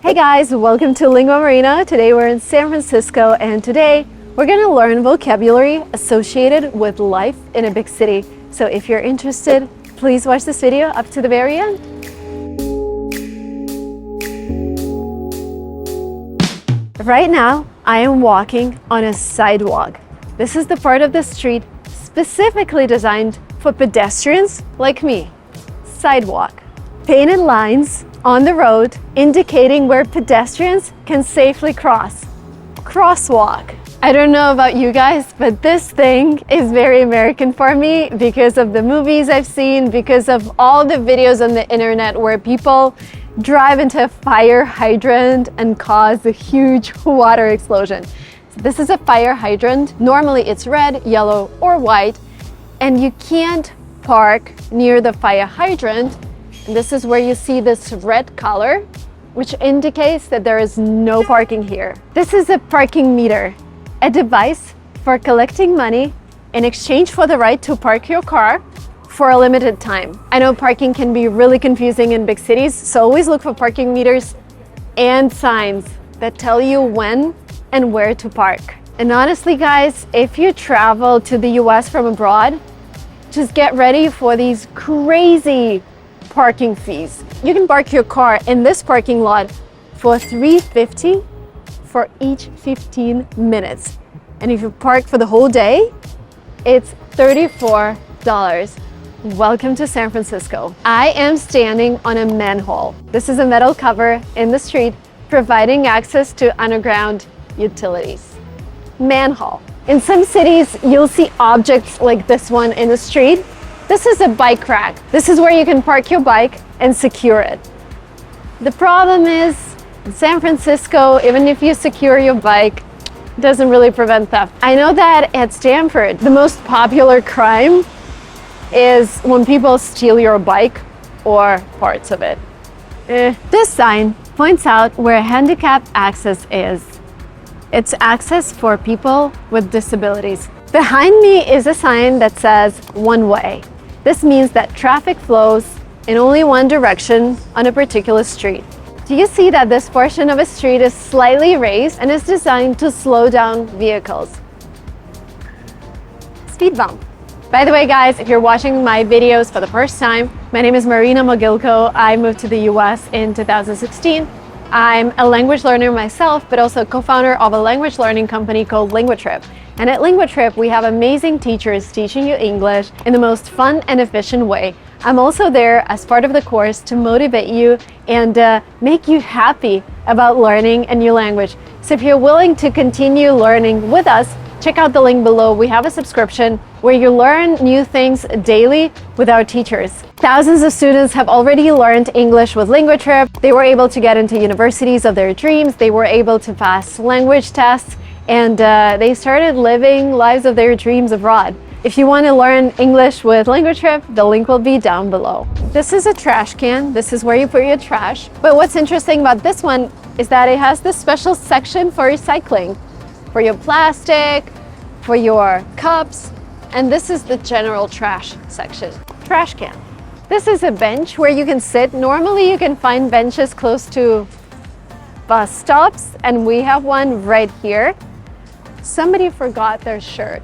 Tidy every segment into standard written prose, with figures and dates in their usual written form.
Hey guys, welcome to linguamarina. Today we're in San Francisco and today we're going to learn vocabulary associated with life in a big city. So if you're interested, please watch this video up to the very end. Right now, I am walking on a sidewalk. This is the part of the street specifically designed for pedestrians like me. Sidewalk. Painted lines on the road indicating where pedestrians can safely cross. Crosswalk. I don't know about you guys, but this thing is very American for me because of the movies I've seen, because of all the videos on the internet where people drive into a fire hydrant and cause a huge water explosion. This is a fire hydrant. Normally it's red, yellow, or white, and you can't park near the fire hydrant. And this is where you see this red color, which indicates that there is no parking here. This is a parking meter, a device for collecting money in exchange for the right to park your car for a limited time. I know parking can be really confusing in big cities, so always look for parking meters and signs that tell you when and where to park. And honestly, guys, if you travel to the US from abroad, just get ready for these crazy parking fees. You can park your car in this parking lot for $3.50 for each 15 minutes. And if you park for the whole day, it's $34. Welcome to San Francisco. I am standing on a manhole. This is a metal cover in the street providing access to underground utilities. Manhole. In some cities, you'll see objects like this one in the street. This is a bike rack. This is where you can park your bike and secure it. The problem is, in San Francisco, even if you secure your bike, it doesn't really prevent theft. I know that at Stanford, the most popular crime is when people steal your bike or parts of it. This sign points out where handicap access is. It's access for people with disabilities. Behind me is a sign that says one way. This means that traffic flows in only one direction on a particular street. Do you see that this portion of a street is slightly raised and is designed to slow down vehicles? Speed bump. By the way, guys, if you're watching my videos for the first time, my name is Marina Mogilko. I moved to the US in 2016. I'm a language learner myself, but also co-founder of a language learning company called LinguaTrip. And at LinguaTrip, we have amazing teachers teaching you English in the most fun and efficient way. I'm also there as part of the course to motivate you and make you happy about learning a new language. So if you're willing to continue learning with us, check out the link below. We have a subscription where you learn new things daily with our teachers. Thousands of students have already learned English with LinguaTrip. They were able to get into universities of their dreams. They were able to pass language tests, and they started living lives of their dreams abroad. If you want to learn English with LinguaTrip, the link will be down below. This is a trash can. This is where you put your trash. But what's interesting about this one is that it has this special section for recycling, for your plastic, for your cups, and this is the general trash section. Trash can. This is a bench where you can sit. Normally you can find benches close to bus stops, and we have one right here. Somebody forgot their shirt.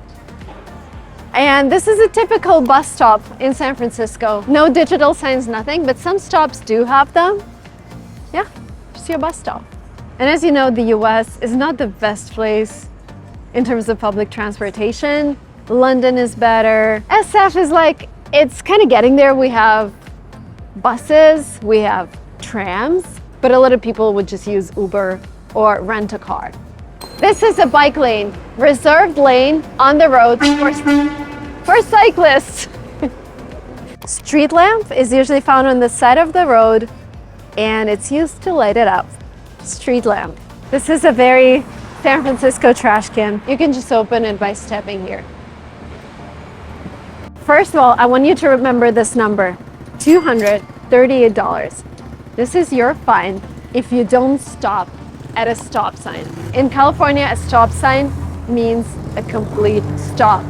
And this is a typical bus stop in San Francisco. No digital signs, nothing, but some stops do have them. Yeah, just your bus stop. And as you know, the US is not the best place in terms of public transportation. London is better. SF is like, it's kind of getting there. We have buses, we have trams, but a lot of people would just use Uber or rent a car. This is a bike lane, reserved lane on the road for cyclists. Street lamp is usually found on the side of the road and it's used to light it up. Street lamp. This is a very San Francisco trash can. You can just open it by stepping here. First of all, I want you to remember this number, $238. This is your fine if you don't stop at a stop sign. In California, a stop sign means a complete stop.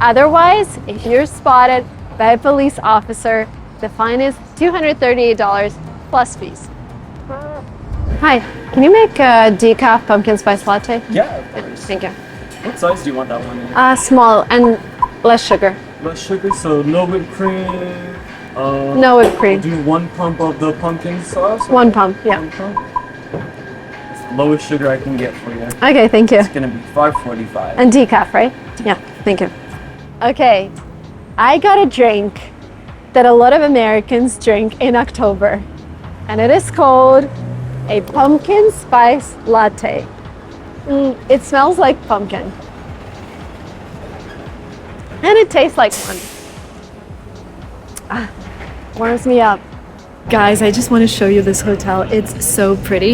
Otherwise, if you're spotted by a police officer, the fine is $238 plus fees. Hi, can you make a decaf pumpkin spice latte? Yeah, of course. Thank you. What size do you want that one in? Small and less sugar. Less sugar, so no whipped cream. No whipped cream. Do 1 pump of the pumpkin sauce. 1 pump, yeah. 1 pump. It's the lowest sugar I can get for you. Okay, thank you. It's gonna be $5.45. And decaf, right? Yeah, thank you. Okay, I got a drink that a lot of Americans drink in October, and it is called a pumpkin spice latte. It smells like pumpkin. And it tastes like one. Warms me up. Guys, I just want to show you this hotel. It's so pretty.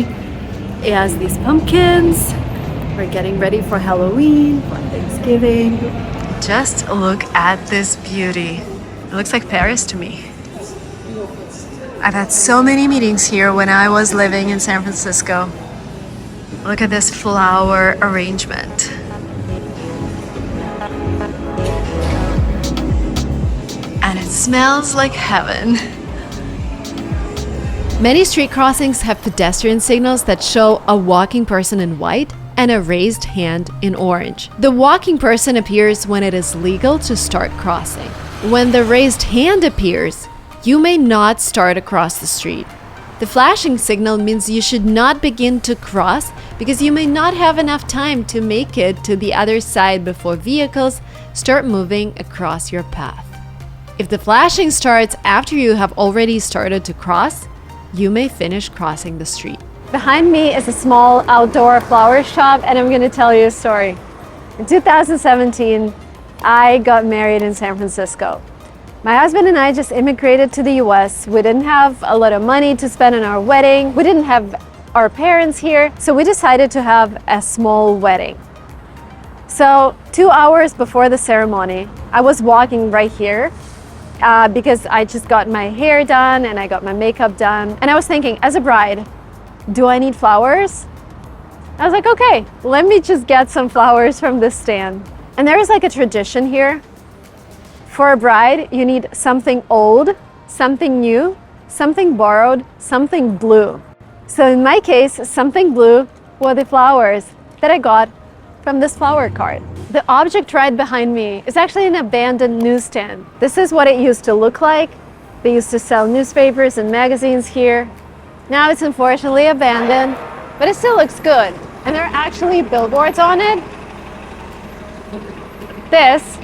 It has these pumpkins. We're getting ready for Halloween, for Thanksgiving. Just look at this beauty. It looks like Paris to me. I've had so many meetings here when I was living in San Francisco. Look at this flower arrangement. And it smells like heaven. Many street crossings have pedestrian signals that show a walking person in white and a raised hand in orange. The walking person appears when it is legal to start crossing. When the raised hand appears, you may not start across the street. The flashing signal means you should not begin to cross because you may not have enough time to make it to the other side before vehicles start moving across your path. If the flashing starts after you have already started to cross, you may finish crossing the street. Behind me is a small outdoor flower shop, and I'm going to tell you a story. In 2017, I got married in San Francisco. My husband and I just immigrated to the US. We didn't have a lot of money to spend on our wedding. We didn't have our parents here, so we decided to have a small wedding. So 2 hours before the ceremony, I was walking right here because I just got my hair done and I got my makeup done. And I was thinking, as a bride, do I need flowers? I was like, okay, let me just get some flowers from this stand. And there is like a tradition here. For a bride, you need something old, something new, something borrowed, something blue. So in my case, something blue were the flowers that I got from this flower cart. The object right behind me is actually an abandoned newsstand. This is what it used to look like. They used to sell newspapers and magazines here. Now it's unfortunately abandoned, but it still looks good. And there are actually billboards on it. This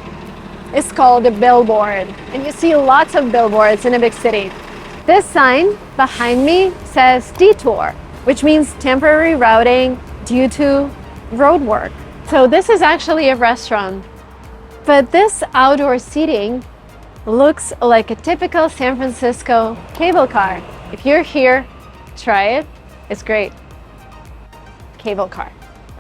is called a billboard, and you see lots of billboards in a big city. This sign behind me says Detour, which means temporary routing due to road work. So this is actually a restaurant, but this outdoor seating looks like a typical San Francisco cable car. If you're here, try it. It's great. Cable car.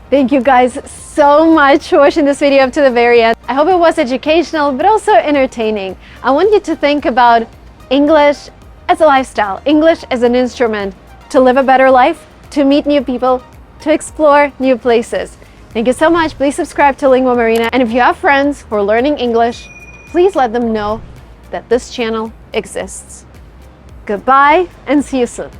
Thank you guys so much for watching this video up to the very end. I hope it was educational, but also entertaining. I want you to think about English as a lifestyle, English as an instrument to live a better life, to meet new people, to explore new places. Thank you so much. Please subscribe to linguamarina. And if you have friends who are learning English, please let them know that this channel exists. Goodbye and see you soon.